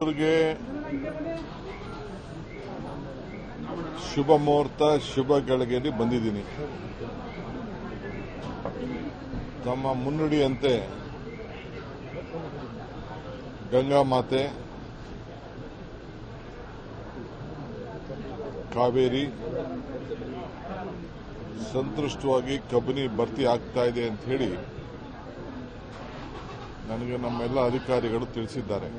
ಅವರಿಗೆ ಶುಭ ಮುಹೂರ್ತ ಶುಭ ಗಳಿಗೆಯಲ್ಲಿ ಬಂದಿದ್ದೀನಿ. ತಮ್ಮ ಮುನ್ನುಡಿಯಂತೆ ಗಂಗಾ ಮಾತೆ ಕಾವೇರಿ ಸಂತೃಷ್ಟವಾಗಿ ಕಬಿನಿ ಭರ್ತಿ ಆಗ್ತಾ ಇದೆ ಅಂತ ಹೇಳಿ ನನಗೆ ನಮ್ಮೆಲ್ಲ ಅಧಿಕಾರಿಗಳು ತಿಳಿಸಿದ್ದಾರೆ.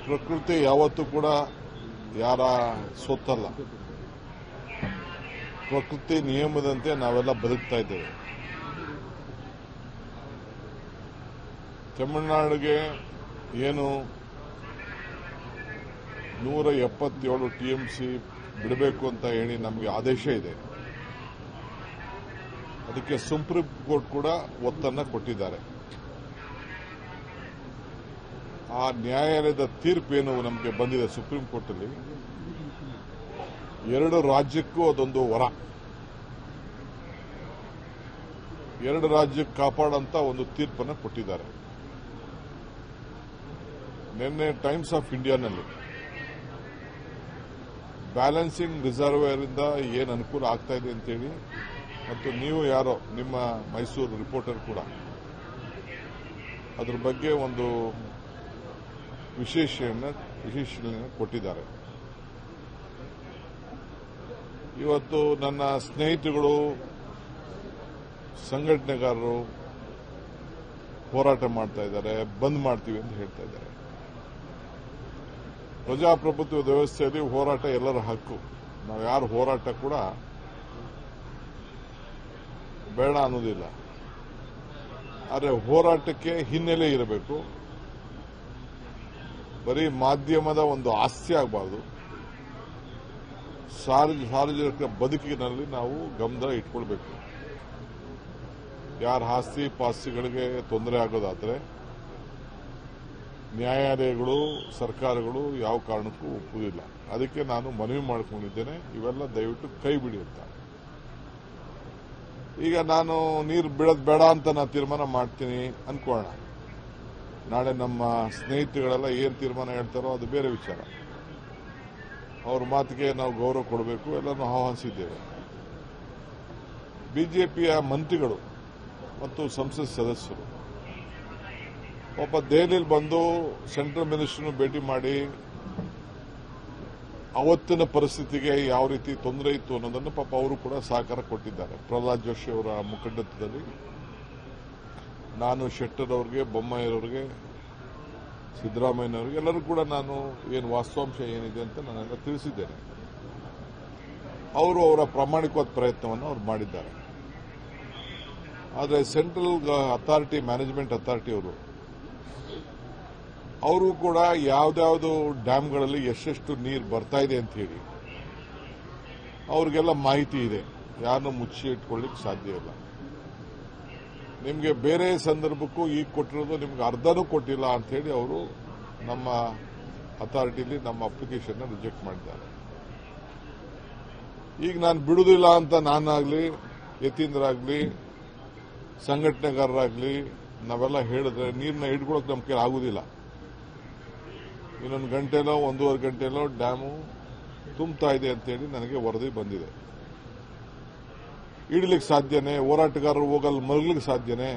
ಪ್ರಕೃತಿ ಯಾವತ್ತೂ ಕೂಡ ಯಾರ ಸೊತ್ತಲ್ಲ. ಪ್ರಕೃತಿ ನಿಯಮದಂತೆ ನಾವೆಲ್ಲ ಬದುಕ್ತಾ ಇದ್ದೇವೆ. ತಮಿಳುನಾಡಿಗೆ ಏನು 177 ಟಿಎಂಸಿ ಬಿಡಬೇಕು ಅಂತ ಹೇಳಿ ನಮಗೆ ಆದೇಶ ಇದೆ. ಅದಕ್ಕೆ ಸುಪ್ರೀಂ ಕೋರ್ಟ್ ಕೂಡ ಒತ್ತನ್ನು ಕೊಟ್ಟಿದ್ದಾರೆ. ಆ ನ್ಯಾಯಾಲಯದ ತೀರ್ಪೇನು ನಮಗೆ ಬಂದಿದೆ ಸುಪ್ರೀಂ ಕೋರ್ಟಲ್ಲಿ, 2 ರಾಜ್ಯಕ್ಕೂ ಅದೊಂದು ವರ. 2 ರಾಜ್ಯಕ್ಕೆ ಕಾಪಾಡಂತ ಒಂದು ತೀರ್ಪನ್ನು ಕೊಟ್ಟಿದ್ದಾರೆ. ನಿನ್ನೆ ಟೈಮ್ಸ್ ಆಫ್ ಇಂಡಿಯಾನಲ್ಲಿ ಬ್ಯಾಲೆನ್ಸಿಂಗ್ ರಿಸರ್ವೇರ್ ಇಂದ ಏನು ಅನುಕೂಲ ಆಗ್ತಾ ಇದೆ ಅಂತೇಳಿ, ಮತ್ತು ನೀವು ಯಾರೋ ನಿಮ್ಮ ಮೈಸೂರು ರಿಪೋರ್ಟರ್ ಕೂಡ ಅದ್ರ ಬಗ್ಗೆ ಒಂದು ವಿಶೇಷಣೆ ಕೊಟ್ಟಿದ್ದಾರೆ. ಇವತ್ತು ನನ್ನ ಸ್ನೇಹಿತರುಗಳು ಸಂಘಟನೆಗಾರರು ಹೋರಾಟ ಮಾಡ್ತಾ ಇದ್ದಾರೆ, ಬಂದ್ ಮಾಡ್ತೀವಿ ಅಂತ ಹೇಳ್ತಾ ಇದ್ದಾರೆ. ಪ್ರಜಾಪ್ರಭುತ್ವ ವ್ಯವಸ್ಥೆಯಲ್ಲಿ ಹೋರಾಟ ಎಲ್ಲರ ಹಕ್ಕು. ನಾವು ಯಾರು ಹೋರಾಟ ಕೂಡ ಬೇಡ ಅನ್ನೋದಿಲ್ಲ. ಆದರೆ ಹೋರಾಟಕ್ಕೆ ಹಿನ್ನೆಲೆ ಇರಬೇಕು. ಬರೀ ಮಾಧ್ಯಮದ ಒಂದು ಆಸ್ತಿ ಆಗಬಾರ್ದು. ಸಾರ್ವಜನಿಕ ಬದುಕಿನಲ್ಲಿ ನಾವು ಗಮನ ಇಟ್ಕೊಳ್ಬೇಕು. ಯಾರ ಆಸ್ತಿ ಪಾಸ್ತಿಗಳಿಗೆ ತೊಂದರೆ ಆಗೋದಾದ್ರೆ ನ್ಯಾಯಾಲಯಗಳು ಸರ್ಕಾರಗಳು ಯಾವ ಕಾರಣಕ್ಕೂ ಒಪ್ಪುವುದಿಲ್ಲ. ಅದಕ್ಕೆ ನಾನು ಮನವಿ ಮಾಡಿಕೊಂಡಿದ್ದೇನೆ, ಇವೆಲ್ಲ ದಯವಿಟ್ಟು ಕೈ ಬಿಡಿ ಅಂತ. ಈಗ ನಾನು ನೀರು ಬಿಡೋದು ಬೇಡ ಅಂತ ನಾನು ತೀರ್ಮಾನ ಮಾಡ್ತೀನಿ ಅನ್ಕೋಣ. ನಾಳೆ ನಮ್ಮ ಸ್ನೇಹಿತರುಗಳೆಲ್ಲ ಏನು ತೀರ್ಮಾನ ಹೇಳ್ತಾರೋ ಅದು ಬೇರೆ ವಿಚಾರ. ಅವ್ರ ಮಾತಿಗೆ ನಾವು ಗೌರವ ಕೊಡಬೇಕು, ಎಲ್ಲನೂ ಆಹ್ವಾನಿಸಿದ್ದೇವೆ. ಬಿಜೆಪಿಯ ಮಂತ್ರಿಗಳು ಮತ್ತು ಸಂಸತ್ ಸದಸ್ಯರು ಪಾಪ ದೆಹಲಿಯಲ್ಲಿ ಬಂದು ಸೆಂಟ್ರಲ್ ಮಿನಿಸ್ಟರ್ನು ಭೇಟಿ ಮಾಡಿ ಅವತ್ತಿನ ಪರಿಸ್ಥಿತಿಗೆ ಯಾವ ರೀತಿ ತೊಂದರೆ ಇತ್ತು ಅನ್ನೋದನ್ನು ಪಾಪ ಅವರು ಕೂಡ ಸಹಕಾರ ಕೊಟ್ಟಿದ್ದಾರೆ. ಪ್ರಹ್ಲಾದ್ ಜೋಶಿ ಅವರ ಮುಖಂಡತ್ವದಲ್ಲಿ ನಾನು ಶೆಟ್ಟರ್ ಅವರಿಗೆ, ಬೊಮ್ಮಾಯಿರವರಿಗೆ, ಸಿದ್ದರಾಮಯ್ಯನವರಿಗೆ ಎಲ್ಲರೂ ಕೂಡ ನಾನು ಏನು ವಾಸ್ತವಾಂಶ ಏನಿದೆ ಅಂತ ನಾನೆಲ್ಲ ತಿಳಿಸಿದ್ದೇನೆ. ಅವರು ಅವರ ಪ್ರಾಮಾಣಿಕವಾದ ಪ್ರಯತ್ನವನ್ನು ಅವರು ಮಾಡಿದ್ದಾರೆ. ಆದರೆ ಸೆಂಟ್ರಲ್ ಅಥಾರಿಟಿ, ಮ್ಯಾನೇಜ್ಮೆಂಟ್ ಅಥಾರಿಟಿ ಅವರು ಕೂಡ ಯಾವ್ದಾವುದು ಡ್ಯಾಮ್ಗಳಲ್ಲಿ ಎಷ್ಟೆಷ್ಟು ನೀರು ಬರ್ತಾ ಇದೆ ಅಂತ ಹೇಳಿ ಅವ್ರಿಗೆಲ್ಲ ಮಾಹಿತಿ ಇದೆ. ಯಾರನ್ನೂ ಮುಚ್ಚಿ ಇಟ್ಕೊಳ್ಳಿಕ್ಕೆ ಸಾಧ್ಯ ಇಲ್ಲ. ನಿಮಗೆ ಬೇರೆ ಸಂದರ್ಭಕ್ಕೂ ಈಗ ಕೊಟ್ಟಿರೋದು ನಿಮ್ಗೆ ಅರ್ಧನೂ ಕೊಟ್ಟಿಲ್ಲ ಅಂತ ಹೇಳಿ ಅವರು ನಮ್ಮ ಅಥಾರಿಟಿಲಿ ನಮ್ಮ ಅಪ್ಲಿಕೇಶನ್ ರಿಜೆಕ್ಟ್ ಮಾಡಿದ್ದಾರೆ. ಈಗ ನಾನು ಬಿಡುವುದಿಲ್ಲ ಅಂತ ನಾನಾಗ್ಲಿ, ಯತೀಂದ್ರಾಗ್ಲಿ, ಸಂಘಟನೆಗಾರರಾಗ್ಲಿ ನಾವೆಲ್ಲ ಹೇಳಿದ್ರೆ ನೀರನ್ನ ಹಿಡ್ಕೊಳಕ್ಕೆ ನಮ್ಮ ಕೈಲಿ ಆಗುದಿಲ್ಲ. ಇನ್ನೊಂದು ಗಂಟೆನೋ 1.5 ಗಂಟೆನೋ ಡ್ಯಾಮು ತುಂಬ್ತಾ ಇದೆ ಅಂತೇಳಿ ನನಗೆ ವರದಿ ಬಂದಿದೆ. ಇಡ್ಲಿಕ್ಕೆ ಸಾಧ್ಯನೇ? ಹೋರಾಟಗಾರರು ಹೋಗಲ್ಲಿ ಮಲಗ್ಲಿಕ್ಕೆ ಸಾಧ್ಯನೇ?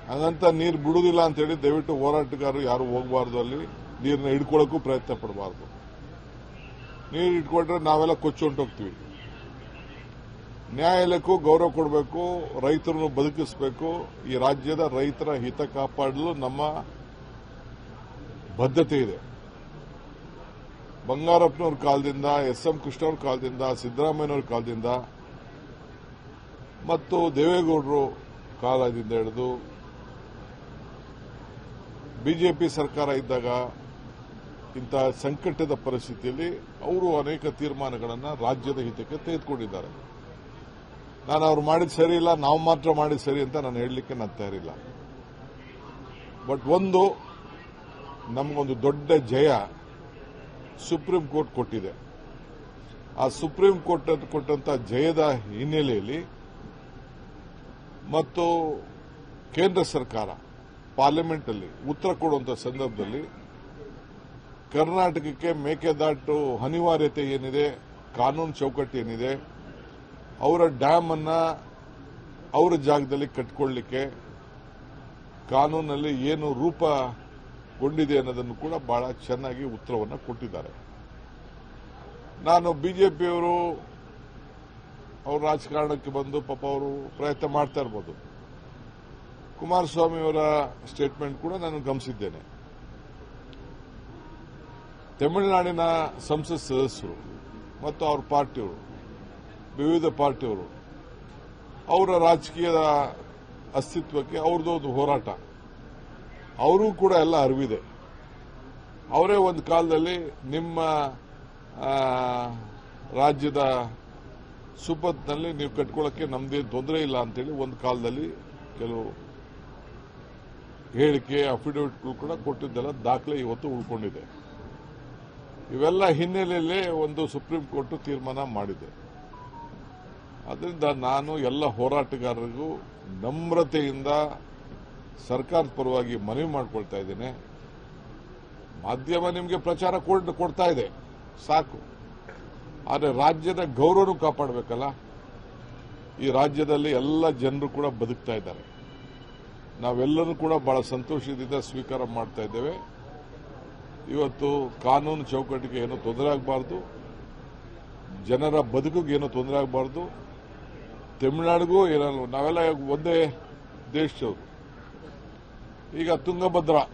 ಹಾಗಂತ ನೀರು ಬಿಡುವುದಿಲ್ಲ ಅಂತೇಳಿ ದಯವಿಟ್ಟು ಹೋರಾಟಗಾರರು ಯಾರು ಹೋಗಬಾರ್ದು, ಅಲ್ಲಿ ನೀರನ್ನ ಹಿಡ್ಕೊಳ್ಳೋಕ್ಕೂ ಪ್ರಯತ್ನ ಪಡಬಾರ್ದು. ನೀರು ಇಟ್ಕೊಂಡ್ರೆ ನಾವೆಲ್ಲ ಕೊಚ್ಚೊಂಟೋಗ್ತೀವಿ. ನ್ಯಾಯಾಲಯಕ್ಕೂ ಗೌರವ ಕೊಡಬೇಕು, ರೈತರನ್ನು ಬದುಕಿಸಬೇಕು. ಈ ರಾಜ್ಯದ ರೈತರ ಹಿತ ಕಾಪಾಡಲು ನಮ್ಮ ಬದ್ಧತೆ ಇದೆ. ಬಂಗಾರಪ್ಪನವ್ರ ಕಾಲದಿಂದ, ಎಸ್.ಎಂ. ಕೃಷ್ಣವ್ರ ಕಾಲದಿಂದ, ಸಿದ್ದರಾಮಯ್ಯನವ್ರ ಕಾಲದಿಂದ ಮತ್ತು ದೇವೇಗೌಡರು ಕಾಲದಿಂದ ಹಿಡಿದು ಬಿಜೆಪಿ ಸರ್ಕಾರ ಇದ್ದಾಗ ಇಂತಹ ಸಂಕಟದ ಪರಿಸ್ಥಿತಿಯಲ್ಲಿ ಅವರು ಅನೇಕ ತೀರ್ಮಾನಗಳನ್ನು ರಾಜ್ಯದ ಹಿತಕ್ಕೆ ತೆಗೆದುಕೊಂಡಿದ್ದಾರೆ. ನಾನು ಅವ್ರು ಮಾಡಿದ ಸರಿ ಇಲ್ಲ, ನಾವು ಮಾತ್ರ ಮಾಡಿದ ಸರಿ ಅಂತ ನಾನು ಹೇಳಲಿಕ್ಕೆ ನಾನು ತಯಾರಿಲ್ಲ. ಬಟ್ ಒಂದು ನಮಗೊಂದು ದೊಡ್ಡ ಜಯ ಸುಪ್ರೀಂ ಕೋರ್ಟ್ ಕೊಟ್ಟಿದೆ. ಆ ಸುಪ್ರೀಂ ಕೋರ್ಟ್ ಕೊಟ್ಟಂತ ಜಯದ ಹಿನ್ನೆಲೆಯಲ್ಲಿ ಮತ್ತು ಕೇಂದ್ರ ಸರ್ಕಾರ ಪಾರ್ಲಿಮೆಂಟ್ ಅಲ್ಲಿ ಉತ್ತರ ಕೊಡುವಂತ ಸಂದರ್ಭದಲ್ಲಿ ಕರ್ನಾಟಕಕ್ಕೆ ಮೇಕೆದಾಟು ಅನಿವಾರ್ಯತೆ ಏನಿದೆ, ಕಾನೂನು ಚೌಕಟ್ಟು ಏನಿದೆ, ಅವರ ಡ್ಯಾಮ್ ಅನ್ನ ಅವರ ಜಾಗದಲ್ಲಿ ಕಟ್ಟಿಕೊಳ್ಳಲಿಕ್ಕೆ ಕಾನೂನಲ್ಲಿ ಏನು ರೂಪುಗೊಂಡಿದೆ ಅನ್ನೋದನ್ನು ಕೂಡ ಬಹಳ ಚೆನ್ನಾಗಿ ಉತ್ತರವನ್ನು ಕೊಟ್ಟಿದ್ದಾರೆ. ನಾನು ಬಿಜೆಪಿಯವರು ಅವ್ರ ರಾಜಕಾರಣಕ್ಕೆ ಬಂದು ಪಾಪ ಅವರು ಪ್ರಯತ್ನ ಮಾಡ್ತಾ ಇರ್ಬೋದು. ಕುಮಾರಸ್ವಾಮಿಯವರ ಸ್ಟೇಟ್ಮೆಂಟ್ ಕೂಡ ನಾನು ಗಮನಿಸಿದ್ದೇನೆ. ತಮಿಳುನಾಡಿನ ಸಂಸತ್ ಸದಸ್ಯರು ಮತ್ತು ಅವ್ರ ಪಾರ್ಟಿಯವರು, ವಿವಿಧ ಪಾರ್ಟಿಯವರು, ಅವರ ರಾಜಕೀಯದ ಅಸ್ತಿತ್ವಕ್ಕೆ ಅವ್ರದ್ದು ಒಂದು ಹೋರಾಟ, ಅವರೂ ಕೂಡ ಎಲ್ಲ ಅರಿವಿದೆ. ಅವರೇ ಒಂದು ಕಾಲದಲ್ಲಿ ನಿಮ್ಮ ರಾಜ್ಯದ ಸುಪತ್ನಲ್ಲಿ ನೀವು ಕಟ್ಕೊಳ್ಳೋಕ್ಕೆ ನಮ್ದೇನು ತೊಂದರೆ ಇಲ್ಲ ಅಂತೇಳಿ ಒಂದು ಕಾಲದಲ್ಲಿ ಕೆಲವು ಹೇಳಿಕೆ, ಅಫಿಡವಿಟ್ಗಳು ಕೂಡ ಕೊಟ್ಟಿದ್ದೆಲ್ಲ ದಾಖಲೆ ಇವತ್ತು ಉಳ್ಕೊಂಡಿದೆ. ಇವೆಲ್ಲ ಹಿನ್ನೆಲೆಯಲ್ಲೇ ಒಂದು ಸುಪ್ರೀಂ ಕೋರ್ಟ್ ತೀರ್ಮಾನ ಮಾಡಿದೆ. ಅದರಿಂದ ನಾನು ಎಲ್ಲ ಹೋರಾಟಗಾರರಿಗೂ ನಮ್ರತೆಯಿಂದ ಸರ್ಕಾರದ ಪರವಾಗಿ ಮನವಿ ಮಾಡಿಕೊಳ್ತಾ ಇದ್ದೇನೆ. ಮಾಧ್ಯಮ ನಿಮಗೆ ಪ್ರಚಾರ ಕೊಡ್ತಾ ಇದೆ, ಸಾಕು. ಆದರೆ ರಾಜ್ಯದ ಗೌರವನೂ ಕಾಪಾಡಬೇಕಲ್ಲ. ಈ ರಾಜ್ಯದಲ್ಲಿ ಎಲ್ಲ ಜನರು ಕೂಡ ಬದುಕ್ತಾ ಇದ್ದಾರೆ. ನಾವೆಲ್ಲರೂ ಕೂಡ ಬಹಳ ಸಂತೋಷದಿಂದ ಸ್ವೀಕಾರ ಮಾಡ್ತಾ ಇದ್ದೇವೆ. ಇವತ್ತು ಕಾನೂನು ಚೌಕಟ್ಟಿಗೆ ಏನೂ ತೊಂದರೆ ಆಗಬಾರ್ದು, ಜನರ ಬದುಕಿಗೆ ಏನೂ ತೊಂದರೆ ಆಗಬಾರ್ದು, ತಮಿಳುನಾಡಿಗೂ ಏನಲ್ಲ, ನಾವೆಲ್ಲ ಒಂದೇ ದೇಶದವರು. ಈಗ ತುಂಗಭದ್ರಾ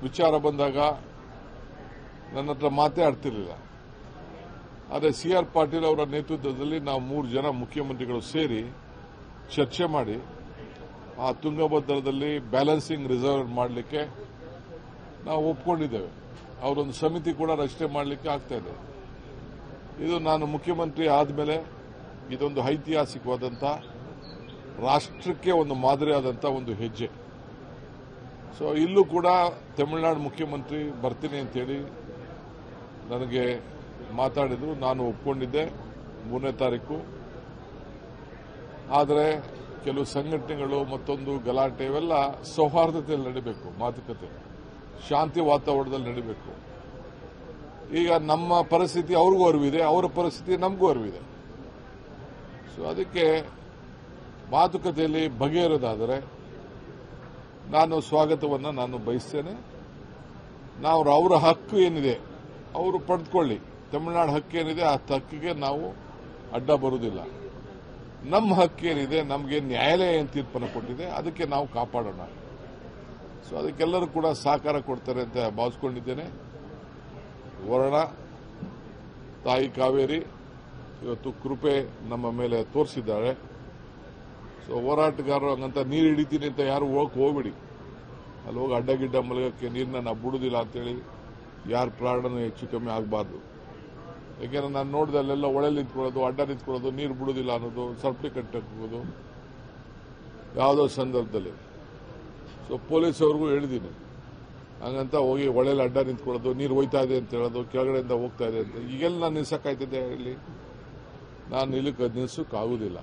ವಿಚಾರ ಬಂದಾಗ ನನ್ನ ಹತ್ರ ಮಾತೇ ಆಡ್ತಿರ್ಲಿಲ್ಲ. ಆದರೆ CR ಪಾಟೀಲ್ ಅವರ ನೇತೃತ್ವದಲ್ಲಿ ನಾವು 3 ಜನ ಮುಖ್ಯಮಂತ್ರಿಗಳು ಸೇರಿ ಚರ್ಚೆ ಮಾಡಿ ಆ ತುಂಗಭದ್ರದಲ್ಲಿ ಬ್ಯಾಲೆನ್ಸಿಂಗ್ ರಿಸರ್ವ್ ಮಾಡಲಿಕ್ಕೆ ನಾವು ಒಪ್ಕೊಂಡಿದ್ದೇವೆ. ಅವರೊಂದು ಸಮಿತಿ ಕೂಡ ರಚನೆ ಮಾಡಲಿಕ್ಕೆ ಆಗ್ತಾ ಇದೆ. ಇದು ನಾನು ಮುಖ್ಯಮಂತ್ರಿ ಆದಮೇಲೆ ಇದೊಂದು ಐತಿಹಾಸಿಕವಾದಂಥ, ರಾಷ್ಟ್ರಕ್ಕೆ ಒಂದು ಮಾದರಿಯಾದಂಥ ಒಂದು ಹೆಜ್ಜೆ. ಸೊ ಇಲ್ಲೂ ಕೂಡ ತಮಿಳುನಾಡು ಮುಖ್ಯಮಂತ್ರಿ ಬರ್ತೀನಿ ಅಂತೇಳಿ ನನಗೆ ಮಾತಾಡಿದ್ರು. ನಾನು ಒಪ್ಕೊಂಡಿದ್ದೆ 3ನೇ ತಾರೀಕು. ಆದರೆ ಕೆಲವು ಸಂಘಟನೆಗಳು ಮತ್ತೊಂದು ಗಲಾಟೆ ಇವೆಲ್ಲ ಸೌಹಾರ್ದತೆಯಲ್ಲಿ ನಡೀಬೇಕು, ಮಾತುಕತೆ ಶಾಂತಿ ವಾತಾವರಣದಲ್ಲಿ ನಡೀಬೇಕು. ಈಗ ನಮ್ಮ ಪರಿಸ್ಥಿತಿ ಅವ್ರಿಗೂ ಅರಿವಿದೆ, ಅವರ ಪರಿಸ್ಥಿತಿ ನಮಗೂ ಅರಿವಿದೆ. ಸೊ ಅದಕ್ಕೆ ಮಾತುಕತೆಯಲ್ಲಿ ಬಗೆಹರೋದಾದರೆ ನಾನು ಸ್ವಾಗತವನ್ನು ನಾನು ಬಯಸ್ತೇನೆ. ನಾವು ಅವರ ಹಕ್ಕು ಏನಿದೆ ಅವರು ಪಡೆದುಕೊಳ್ಳಿ. ತಮಿಳುನಾಡು ಹಕ್ಕೇನಿದೆ ಆ ಹಕ್ಕಿಗೆ ನಾವು ಅಡ್ಡ ಬರುವುದಿಲ್ಲ. ನಮ್ಮ ಹಕ್ಕೇನಿದೆ, ನಮಗೆ ನ್ಯಾಯಾಲಯ ಏನು ತೀರ್ಪನ್ನು ಕೊಟ್ಟಿದೆ ಅದಕ್ಕೆ ನಾವು ಕಾಪಾಡೋಣ. ಸೊ ಅದಕ್ಕೆಲ್ಲರೂ ಕೂಡ ಸಹಕಾರ ಕೊಡ್ತಾರೆ ಅಂತ ಭಾವಿಸ್ಕೊಂಡಿದ್ದೇನೆ. ವರ್ಣ ತಾಯಿ ಕಾವೇರಿ ಇವತ್ತು ಕೃಪೆ ನಮ್ಮ ಮೇಲೆ ತೋರಿಸಿದ್ದಾಳೆ. ಸೊ ಹೋರಾಟಗಾರರು ಹಂಗಂತ ನೀರು ಹಿಡಿತೀನಿ ಅಂತ ಯಾರು ಹೋಗ್ಬೇಡಿ. ಅಲ್ಲಿ ಹೋಗಿ ಅಡ್ಡಗಿಡ್ಡ ಮಲಗಕ್ಕೆ ನೀರನ್ನ ನಾವು ಬಿಡುವುದಿಲ್ಲ ಅಂತೇಳಿ ಯಾರ ಪ್ರಾಣನೂ ಹೆಚ್ಚು ಕಮ್ಮಿ ಆಗಬಾರ್ದು. ಯಾಕೆಂದ್ರೆ ನಾನು ನೋಡಿದೆ ಅಲ್ಲೆಲ್ಲ ಒಳೆ ನಿಂತ್ಕೊಳ್ಳೋದು, ಅಡ್ಡ ನಿಂತ್ಕೊಳ್ಳೋದು, ನೀರು ಬಿಡುವುದಿಲ್ಲ ಅನ್ನೋದು, ಸರಪಳಿ ಕಟ್ಟಕ್ಕೆ ಹೋಗೋದು ಯಾವುದೋ ಸಂದರ್ಭದಲ್ಲಿ. ಸೊ ಪೊಲೀಸವ್ರಿಗೂ ಹೇಳಿದ್ದೀನಿ, ಹಂಗಂತ ಹೋಗಿ ಒಳ್ಳೆಯಲ್ಲಿ ಅಡ್ಡ ನಿಂತ್ಕೊಳ್ಳೋದು, ನೀರು ಹೋಯ್ತಾ ಇದೆ ಅಂತ ಹೇಳೋದು, ಕೆಳಗಡೆಯಿಂದ ಹೋಗ್ತಾ ಇದೆ ಅಂತ. ಈಗೆಲ್ಲ ನಾನು ನಿಲ್ಸಕ್ಕಾಯ್ತಿದ್ದೆ ಹೇಳಿ? ನಾನು ನಿಲ್ಲಕ್ಕೆ ನಿಲ್ಸೋಕ್ಕಾಗೋದಿಲ್ಲ.